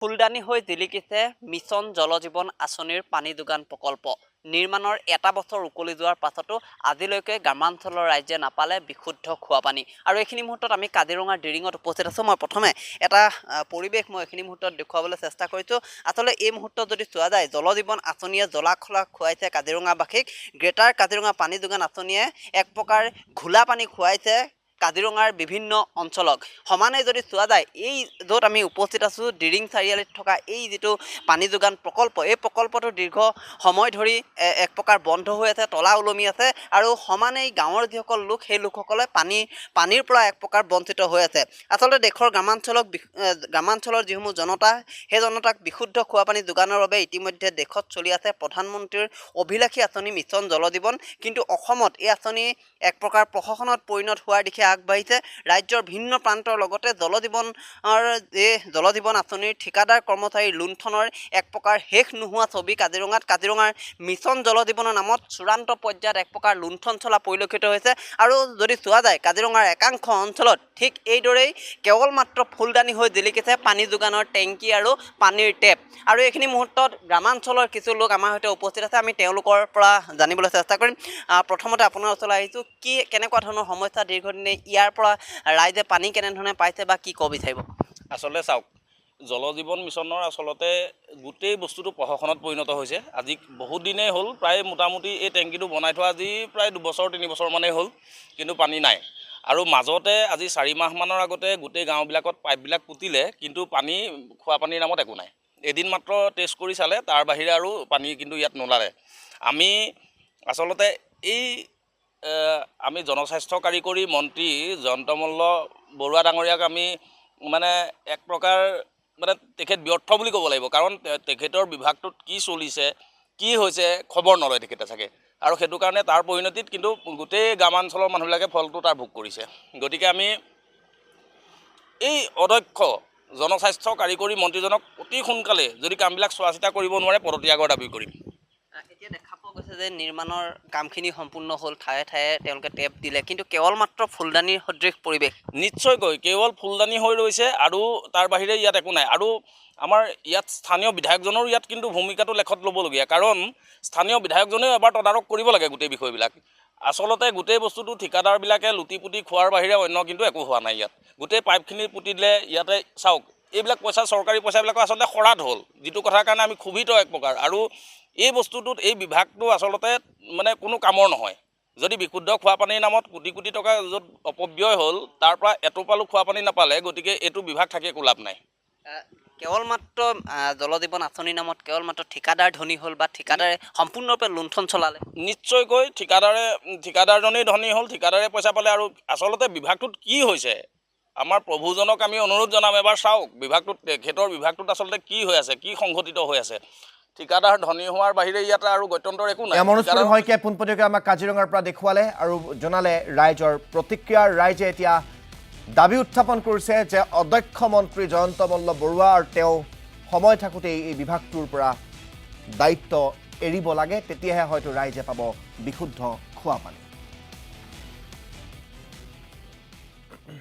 ফুলদানি হৈ জিলিকিছে মিছন জলজীৱন আঁচনিৰ পানী যোগান প্ৰকল্প। নিৰ্মাণৰ এটা বছৰ উকলি যোৱাৰ পাছতো আজিলৈকে গ্ৰামাঞ্চলৰ ৰাইজে নাপালে বিশুদ্ধ খোৱা পানী। আৰু এইখিনি মুহূৰ্তত আমি কাজিৰঙাৰ ডিৰিঙত উপস্থিত আছোঁ। মই প্ৰথমে এটা পৰিৱেশ মই এইখিনি মুহূৰ্তত দেখুৱাবলৈ চেষ্টা কৰিছোঁ। আচলতে এই মুহূৰ্তত যদি চোৱা যায়, জলজীৱন আঁচনিয়ে জলাশলা খুৱাইছে কাজিৰঙাবাসীক। গ্ৰেটাৰ কাজিৰঙা পানী যোগান আঁচনিয়ে এক প্ৰকাৰ ঘোলা পানী খুৱাইছে কাজিৰঙাৰ বিভিন্ন অঞ্চলক। সমানে যদি চোৱা যায়, এই য'ত আমি উপস্থিত আছোঁ ডিৰিং চাৰিআলিত থকা এই যিটো পানী যোগান প্ৰকল্প, এই প্ৰকল্পটো দীৰ্ঘ সময় ধৰি এক প্ৰকাৰ বন্ধ হৈ আছে, তলা ওলমি আছে। আৰু সমানেই গাঁৱৰ যিসকল লোক, সেই লোকসকলে পানীৰ পৰা এক প্ৰকাৰ বঞ্চিত হৈ আছে। আচলতে দেশৰ গ্ৰামাঞ্চলৰ যিসমূহ জনতা, সেই জনতাক বিশুদ্ধ খোৱা পানী যোগানৰ বাবে ইতিমধ্যে দেশত চলি আছে প্ৰধানমন্ত্ৰীৰ অভিলাষী আঁচনি মিছন জলজীৱন। কিন্তু অসমত এই আঁচনি এক প্ৰকাৰ প্ৰশাসনত পৰিণত হোৱাৰ দিশে আগবাঢ়িছে। ৰাজ্যৰ ভিন্ন প্ৰান্তৰ লগতে জলজীৱন আঁচনিৰ ঠিকাদাৰ কৰ্মচাৰীৰ লুণ্ঠনৰ এক প্ৰকাৰ শেষ নোহোৱা ছবি কাজিৰঙাৰ মিছন জলজীৱনৰ নামত চূড়ান্ত পৰ্যায়ত এক প্ৰকাৰ লুণ্ঠন চলা পৰিলক্ষিত হৈছে। আৰু যদি চোৱা যায়, কাজিৰঙাৰ একাংশ অঞ্চলত ঠিক এইদৰেই কেৱল মাত্ৰ ফুলদানি হৈ জিলিকিছে পানী যোগানৰ টেংকি আৰু পানীৰ টেপ। আৰু এইখিনি মুহূৰ্তত গ্ৰামাঞ্চলৰ কিছু লোক আমাৰ সৈতে উপস্থিত আছে। আমি তেওঁলোকৰ পৰা জানিবলৈ চেষ্টা কৰিম। প্ৰথমতে আপোনাৰ ওচৰলৈ আহিছোঁ, কেনেকুৱা ধৰণৰ সমস্যা দীৰ্ঘদিনে ইয়াৰ পৰা ৰাইজে পানী কেনেধৰণে পাইছে বা কি ক'ব বিচাৰিব? আচলতে চাওক, জলজীৱন মিছনৰ আচলতে গোটেই বস্তুটো প্ৰশাসনত পৰিণত হৈছে। আজি বহুত দিনেই হ'ল, প্ৰায় মোটামুটি এই টেংকিটো বনাই থোৱা আজি প্ৰায় 2-3 বছৰমানেই হ'ল, কিন্তু পানী নাই। আৰু মাজতে আজি 4 মাহমানৰ আগতে গোটেই গাঁওবিলাকত পাইপবিলাক পুতিলে, কিন্তু খোৱা পানীৰ নামত একো নাই। এদিন মাত্ৰ টেষ্ট কৰি চালে, তাৰ বাহিৰে আৰু পানী কিন্তু ইয়াত নোলালে। আমি আচলতে আমি জনস্বাস্থ্য কাৰিকৰী মন্ত্ৰী জয়ন্তমল্ল বৰুৱা ডাঙৰীয়াক আমি এক প্ৰকাৰ তেখেত ব্যৰ্থ বুলি ক'ব লাগিব। কাৰণ তেখেতৰ বিভাগটোত কি চলিছে, কি হৈছে খবৰ নলয় তেখেতে চাগে। আৰু সেইটো কাৰণে তাৰ পৰিণতিত কিন্তু গোটেই গ্ৰামাঞ্চলৰ মানুহবিলাকে ফলটো তাৰ ভোগ কৰিছে। গতিকে আমি এই অদক্ষ জনস্বাস্থ্য কাৰিকৰী মন্ত্ৰীজনক অতি সোনকালে যদি কামবিলাক চোৱা চিতা কৰিব নোৱাৰে, পদত্যাগৰ দাবী কৰিম। এতিয়া দেখা পোৱা গৈছে যে নিৰ্মাণৰ কামখিনি সম্পূৰ্ণ হ'ল, ঠায়ে ঠায়ে তেওঁলোকে টেপ দিলে, কিন্তু কেৱল মাত্ৰ ফুলদানিৰ সদৃশ পৰিৱেশ। নিশ্চয়কৈ কেৱল ফুলদানি হৈ ৰৈছে, আৰু তাৰ বাহিৰে ইয়াত একো নাই। আৰু আমাৰ ইয়াত স্থানীয় বিধায়কজনৰ ইয়াত কিন্তু ভূমিকাটো লেখত ল'বলগীয়া। কাৰণ স্থানীয় বিধায়কজনেও এবাৰ তদাৰক কৰিব লাগে গোটেই বিষয়বিলাক। আচলতে গোটেই বস্তুটো ঠিকাদাৰবিলাকে লুটি পুতি খোৱাৰ বাহিৰে অন্য কিন্তু একো হোৱা নাই ইয়াত। গোটেই পাইপখিনি পুতি দিলে। ইয়াতে চাওক, এইবিলাক পইচা চৰকাৰী পইচাবিলাকো আচলতে সৰাত হ'ল, যিটো কথাৰ কাৰণে আমি ক্ষোভিত এক প্ৰকাৰ। আৰু এই বস্তুটোত এই বিভাগটো আচলতে কোনো কামৰ নহয়। যদি বিশুদ্ধ খোৱা পানীৰ নামত কোটি কোটি টকা য'ত অপব্যয় হ'ল, তাৰ পৰা এটোপালো খোৱা পানী নাপালে, গতিকে এইটো বিভাগ থাকি একো লাভ নাই। কেৱল মাত্ৰ জলজীৱন আঁচনিৰ নামত কেৱল মাত্ৰ ঠিকাদাৰ ধনী হ'ল বা ঠিকাদাৰে সম্পূৰ্ণৰূপে লুণ্ঠন চলালে। নিশ্চয়কৈ ঠিকাদাৰজনেই ধনী হ'ল, ঠিকাদাৰে পইচা পালে। আৰু আচলতে বিভাগটোত কি হৈছে, আমাৰ প্ৰভুজনক আমি অনুৰোধ জনাম, এবাৰ চাওক তেখেতৰ বিভাগটোত আচলতে কি হৈ আছে, কি সংঘটিত হৈ আছে। ঠিকাদাৰ ধনী হোৱাৰ বাহিৰে ইয়াত আৰু গত্যন্তৰ একো নাই। মনোজ শইকীয়াই পোনপটীয়াকৈ আমাক কাজিৰঙাৰ পৰা দেখুৱালে আৰু জনালে ৰাইজৰ প্ৰতিক্ৰিয়া। ৰাইজে এতিয়া দাবী উত্থাপন কৰিছে যে অধ্যক্ষ মন্ত্ৰী জয়ন্তমল্ল বৰুৱা আৰু তেওঁ সময় থাকোঁতেই এই বিভাগটোৰ পৰা দায়িত্ব এৰিব লাগে, তেতিয়াহে হয়তো ৰাইজে পাব বিশুদ্ধ খোৱা পানী।